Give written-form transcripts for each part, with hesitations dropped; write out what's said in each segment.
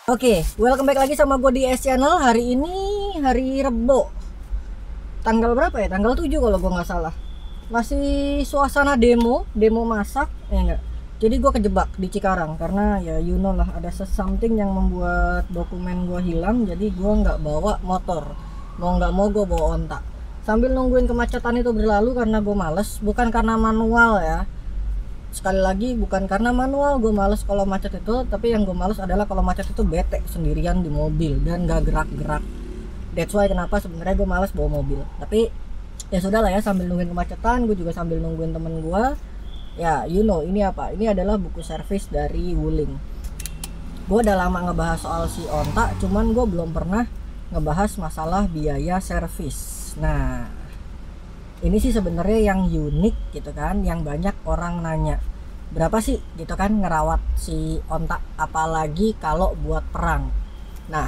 Oke, welcome back lagi sama gue di S Channel. Hari ini hari Rebo. Tanggal berapa ya? Tanggal 7 kalau gue nggak salah. Masih suasana demo masak, ya enggak. Jadi gue kejebak di Cikarang karena ya you know lah, ada something yang membuat dokumen gue hilang. Jadi gue nggak bawa motor. Mau nggak mau gue bawa ontak. Sambil nungguin kemacetan itu berlalu karena gue males, bukan karena manual ya. Sekali lagi, bukan karena manual gue males kalau macet itu, tapi yang gue males adalah kalau macet itu bete sendirian di mobil dan gak gerak-gerak. That's why kenapa sebenarnya gue males bawa mobil. Tapi ya sudah lah ya, sambil nungguin kemacetan gue juga sambil nungguin temen gue. Ya you know, ini apa, ini adalah buku servis dari Wuling. Gue udah lama ngebahas soal si onta, cuman gue belum pernah ngebahas masalah biaya servis. Nah, ini sih sebenarnya yang unik gitu kan, yang banyak orang nanya berapa sih gitu kan ngerawat si ontak, apalagi kalau buat perang. Nah,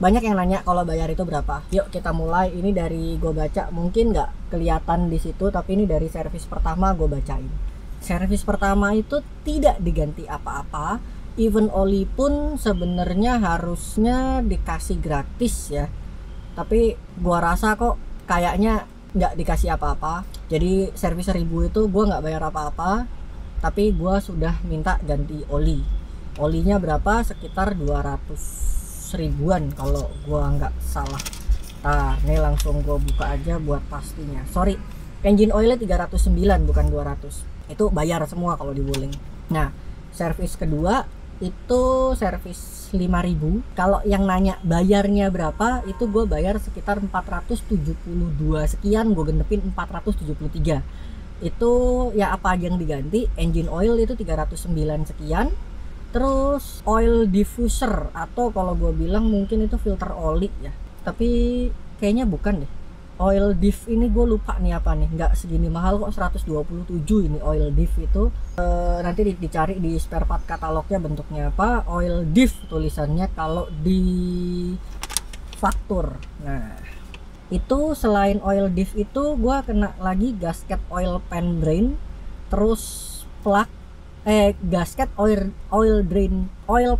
banyak yang nanya kalau bayar itu berapa. Yuk kita mulai. Ini dari gue baca, mungkin nggak kelihatan di situ, tapi ini dari servis pertama gue bacain. Servis pertama itu tidak diganti apa-apa, even oli pun sebenarnya harusnya dikasih gratis ya, tapi gua rasa kok kayaknya nggak dikasih apa-apa. Jadi servis 1000 itu gue nggak bayar apa-apa, tapi gue sudah minta ganti olinya berapa, sekitar 200 ribuan kalau gue nggak salah. Nah ini langsung gue buka aja buat pastinya. Sorry, engine oilnya 309 bukan 200. Itu bayar semua kalau di Wuling. Nah, servis kedua itu servis 5000. Kalau yang nanya bayarnya berapa, itu gue bayar sekitar 472 sekian, gue genepin 473. Itu ya apa aja yang diganti. Engine oil itu 309 sekian. Terus oil diffuser, atau kalau gue bilang mungkin itu filter oli ya, tapi kayaknya bukan deh. Oil diff ini gue lupa nih apa nih, nggak segini mahal kok, 127 ini oil diff itu. Nanti dicari di spare part katalognya bentuknya apa, oil diff tulisannya kalau di faktur. Nah itu selain oil diff itu gue kena lagi gasket oil pan drain, terus plug gasket oil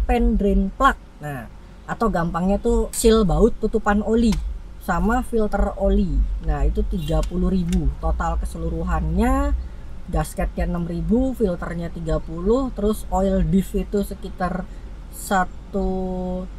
pan drain plug. Nah atau gampangnya tuh seal baut tutupan oli sama filter oli. Nah itu 30.000 total keseluruhannya. Gasketnya 6.000, filternya 30, terus oil diff itu sekitar 127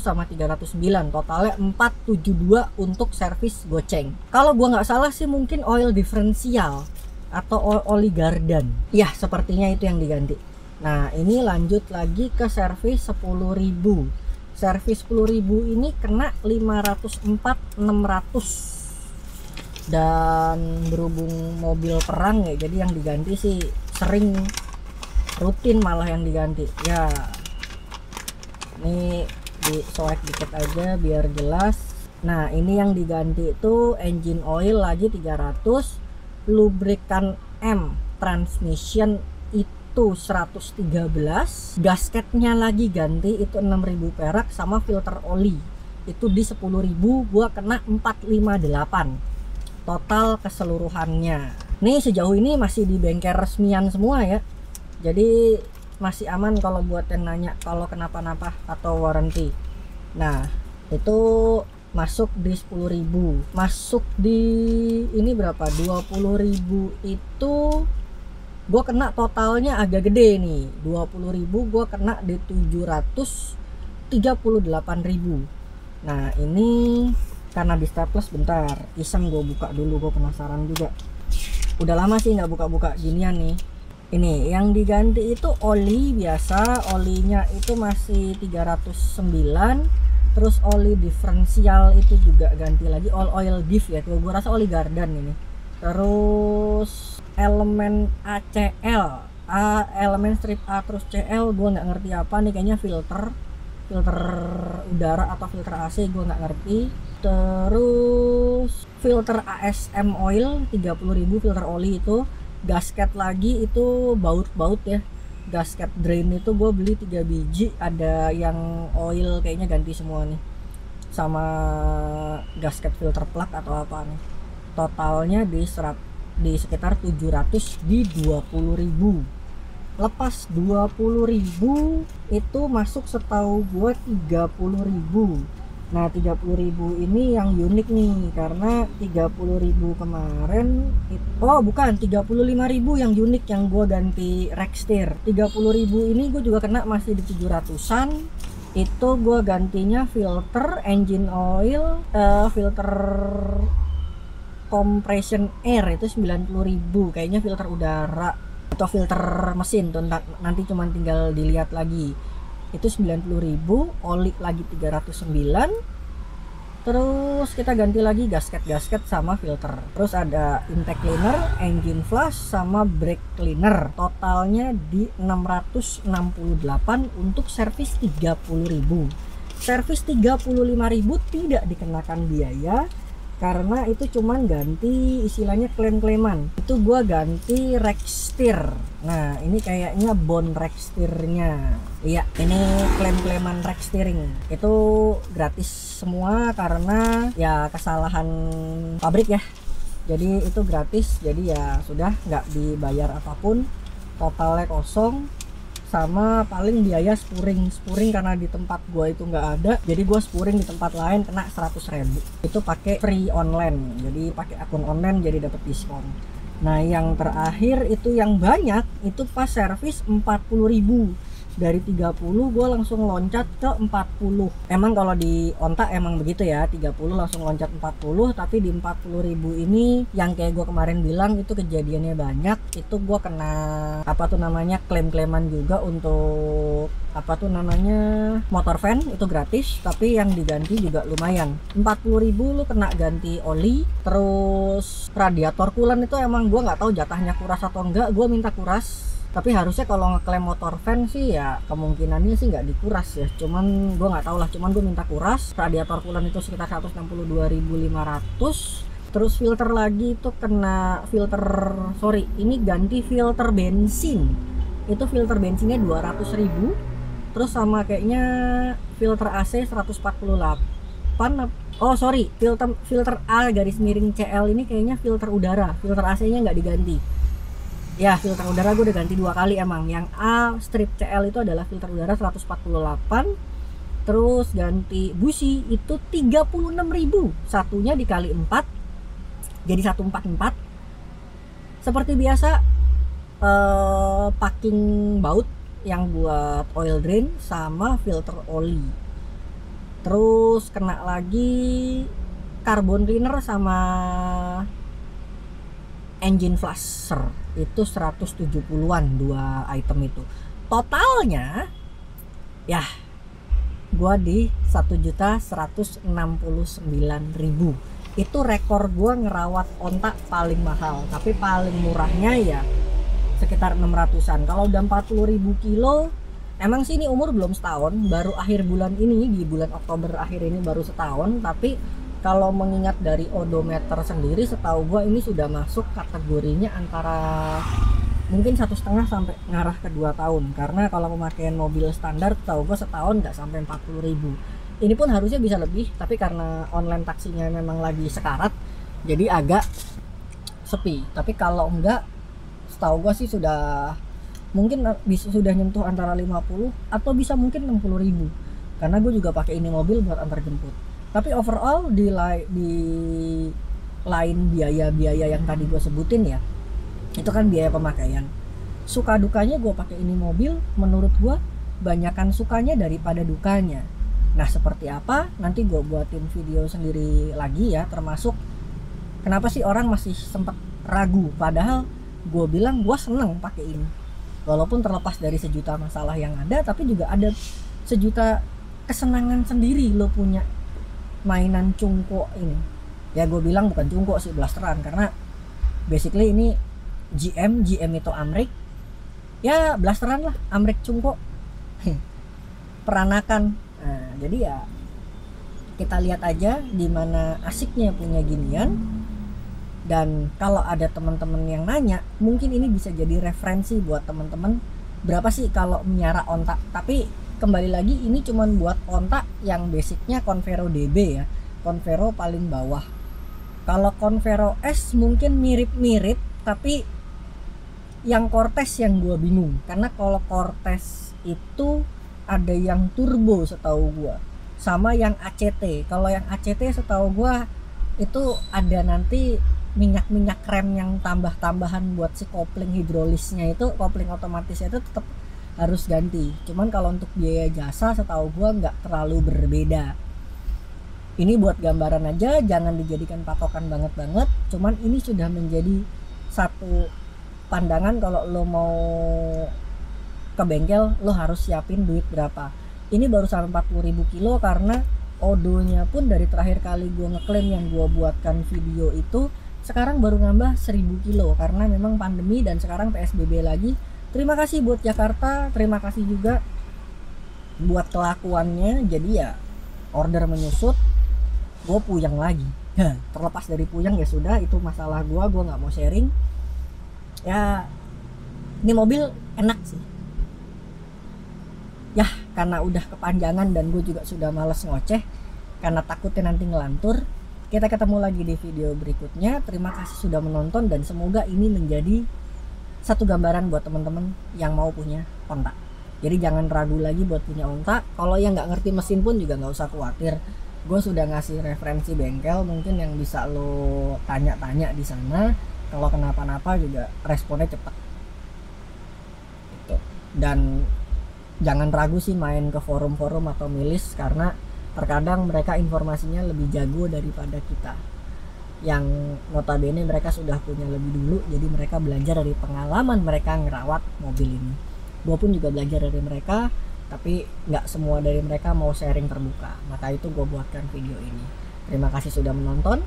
sama 309, totalnya 472 untuk servis goceng. Kalau gua nggak salah sih mungkin oil diferensial atau oli gardan ya, sepertinya itu yang diganti. Nah ini lanjut lagi ke servis 10.000. Servis 10.000 ini kena 504 600, dan berhubung mobil perang ya, jadi yang diganti sih sering, rutin malah yang diganti ya. Ini disoek dikit aja biar jelas. Nah ini yang diganti itu engine oil lagi 300, lubrikan M transmission itu 113, gasketnya lagi ganti itu 6.000 perak, sama filter oli itu di 10.000 gua kena 458 total keseluruhannya. Nih sejauh ini masih di bengkel resmian semua ya, jadi masih aman kalau buat yang nanya kalau kenapa-napa atau warranty. Nah itu masuk di 10.000. Masuk di ini berapa, 20.000 itu gue kena totalnya agak gede nih. 20.000 gue kena di 738.000. Nah ini karena di staples, bentar iseng gue buka dulu, gue penasaran juga. Udah lama sih nggak buka-buka ginian nih. Ini yang diganti itu oli biasa, olinya itu masih 309. Terus oli diferensial itu juga ganti lagi, oil diff ya, gue rasa oli gardan ini. Terus elemen ACL, elemen strip A terus CL, gue nggak ngerti apa nih, kayaknya filter udara atau filter AC, gue nggak ngerti. Terus filter ASM oil 30.000, filter oli itu. Gasket lagi itu baut ya, gasket drain itu gue beli 3 biji, ada yang oil kayaknya ganti semua nih, sama gasket filter plug atau apa nih. Totalnya di sekitar 700 di 20.000. lepas 20.000 itu masuk setahu gue 30.000. Nah 30.000 ini yang unik nih, karena 30.000 kemarin bukan 35.000 yang unik yang gue ganti Rextir. 30.000 ini gue juga kena masih di 700-an. Itu gue gantinya filter, engine oil, filter compression air itu 90.000, kayaknya filter udara atau filter mesin tuh, nanti cuman tinggal dilihat lagi. Itu 90.000, oli lagi 309. Terus kita ganti lagi gasket sama filter. Terus ada intake cleaner, engine flush sama brake cleaner. Totalnya di 668 untuk servis 30.000. Servis 35.000 tidak dikenakan biaya karena itu cuman ganti istilahnya klaim-klaiman. Itu gua ganti Rextir. Nah ini kayaknya bond Rextirnya. Iya ini klaim-klaiman Rextiring. Itu gratis semua karena ya kesalahan pabrik ya. Jadi itu gratis, jadi ya sudah nggak dibayar apapun. Totalnya kosong. Sama paling biaya spuring karena di tempat gua itu nggak ada, jadi gua spuring di tempat lain kena 100.000. Itu pakai free online, jadi pakai akun online jadi dapat diskon. Nah yang terakhir itu yang banyak itu pas servis 40.000. Dari 30 gue langsung loncat ke 40. Emang kalau di onta emang begitu ya, 30 langsung loncat 40. Tapi di 40.000 ini yang kayak gue kemarin bilang itu kejadiannya banyak. Itu gue kena klaim-klaiman juga untuk motor van itu gratis, tapi yang diganti juga lumayan. 40.000 lu kena ganti oli, terus radiator coolant itu emang gue nggak tahu jatahnya kuras atau enggak, gue minta kuras. Tapi harusnya kalau ngeklaim motor van sih ya kemungkinannya sih nggak dikuras ya, cuman gue nggak tahu lah. Cuman gue minta kuras. Radiator coolant itu sekitar 162.500. Terus filter lagi itu kena ini ganti filter bensin. Itu filter bensinnya 200.000. Terus sama kayaknya filter AC 148. Filter A garis miring CL ini kayaknya filter udara. Filter AC nya nggak diganti. Ya filter udara gue udah ganti 2 kali emang. Yang A strip CL itu adalah filter udara 148. Terus ganti busi itu 36.000. Satunya dikali 4 jadi 144. Seperti biasa packing baut yang buat oil drain sama filter oli. Terus kena lagi carbon cleaner sama engine flusher itu 170-an 2 item itu. Totalnya ya gua di 1.169.000. Itu rekor gua ngerawat onta paling mahal, tapi paling murahnya ya sekitar 600-an. Kalau udah 40.000 kilo emang sih ini umur belum setahun, baru akhir bulan ini, di bulan Oktober akhir ini baru setahun. Tapi kalau mengingat dari odometer sendiri, setahu gue ini sudah masuk kategorinya antara mungkin 1,5 sampai ngarah ke 2 tahun. Karena kalau pemakaian mobil standar, setahu gue setahun nggak sampai 40.000. Ini pun harusnya bisa lebih, tapi karena online taksinya memang lagi sekarat, jadi agak sepi. Tapi kalau enggak, setahu gue sih sudah mungkin sudah nyentuh antara 50 atau bisa mungkin 60.000. Karena gue juga pakai ini mobil buat antar jemput. Tapi overall di lain biaya-biaya yang tadi gue sebutin ya, itu kan biaya pemakaian. Suka dukanya gue pakai ini mobil, menurut gue banyakan sukanya daripada dukanya. Nah seperti apa nanti gue buatin video sendiri lagi ya, termasuk kenapa sih orang masih sempat ragu, padahal gue bilang gue seneng pakai ini. Walaupun terlepas dari sejuta masalah yang ada, tapi juga ada sejuta kesenangan sendiri lo punya mainan cungko ini. Ya gue bilang bukan cungko sih, blasteran, karena basically ini GM itu Amrik. Ya blasteran lah, Amrik cungko. Peranakan. Nah, jadi ya kita lihat aja dimana asiknya punya ginian. Dan kalau ada teman-teman yang nanya, mungkin ini bisa jadi referensi buat teman-teman berapa sih kalau miara onta. Tapi kembali lagi ini cuman buat onta yang basicnya Convero DB ya, Convero paling bawah. Kalau Convero S mungkin mirip-mirip, tapi Yang Cortez yang gue bingung, karena kalau Cortez itu ada yang turbo setahu gue, sama yang ACT. Kalau yang ACT setahu gue itu ada nanti minyak rem yang tambah-tambahan buat si kopling hidrolisnya itu, kopling otomatisnya itu tetap harus ganti. Cuman kalau untuk biaya jasa setahu gue nggak terlalu berbeda. Ini buat gambaran aja, jangan dijadikan patokan banget. Cuman ini sudah menjadi satu pandangan kalau lo mau ke bengkel, lo harus siapin duit berapa. Ini baru sampai 40.000 kilo karena odonya pun dari terakhir kali gue ngeklaim yang gue buatkan video itu sekarang baru nambah 1000 kilo karena memang pandemi dan sekarang PSBB lagi. Terima kasih buat Jakarta, terima kasih juga buat kelakuannya. Jadi ya order menyusut, gue puyeng lagi. Terlepas dari puyeng ya sudah, itu masalah gue nggak mau sharing. Ya ini mobil enak sih ya, karena udah kepanjangan dan gue juga sudah males ngoceh karena takutnya nanti ngelantur. Kita ketemu lagi di video berikutnya. Terima kasih sudah menonton dan semoga ini menjadi satu gambaran buat teman-teman yang mau punya onta. Jadi jangan ragu lagi buat punya onta. Kalau yang nggak ngerti mesin pun juga nggak usah khawatir, gue sudah ngasih referensi bengkel mungkin yang bisa lo tanya-tanya di sana. Kalau kenapa-napa juga responnya cepat gitu. Dan jangan ragu sih main ke forum-forum atau milis, karena terkadang mereka informasinya lebih jago daripada kita yang notabene mereka sudah punya lebih dulu. Jadi mereka belajar dari pengalaman mereka ngerawat mobil ini. Gue pun juga belajar dari mereka, tapi nggak semua dari mereka mau sharing terbuka. Maka itu gue buatkan video ini. Terima kasih sudah menonton.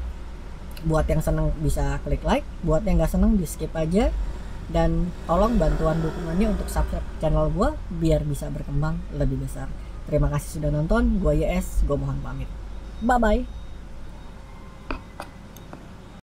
Buat yang seneng bisa klik like, buat yang nggak seneng di skip aja. Dan tolong bantuan dukungannya untuk subscribe channel gue biar bisa berkembang lebih besar. Terima kasih sudah nonton. Gue YS, gue mohon pamit. Bye bye.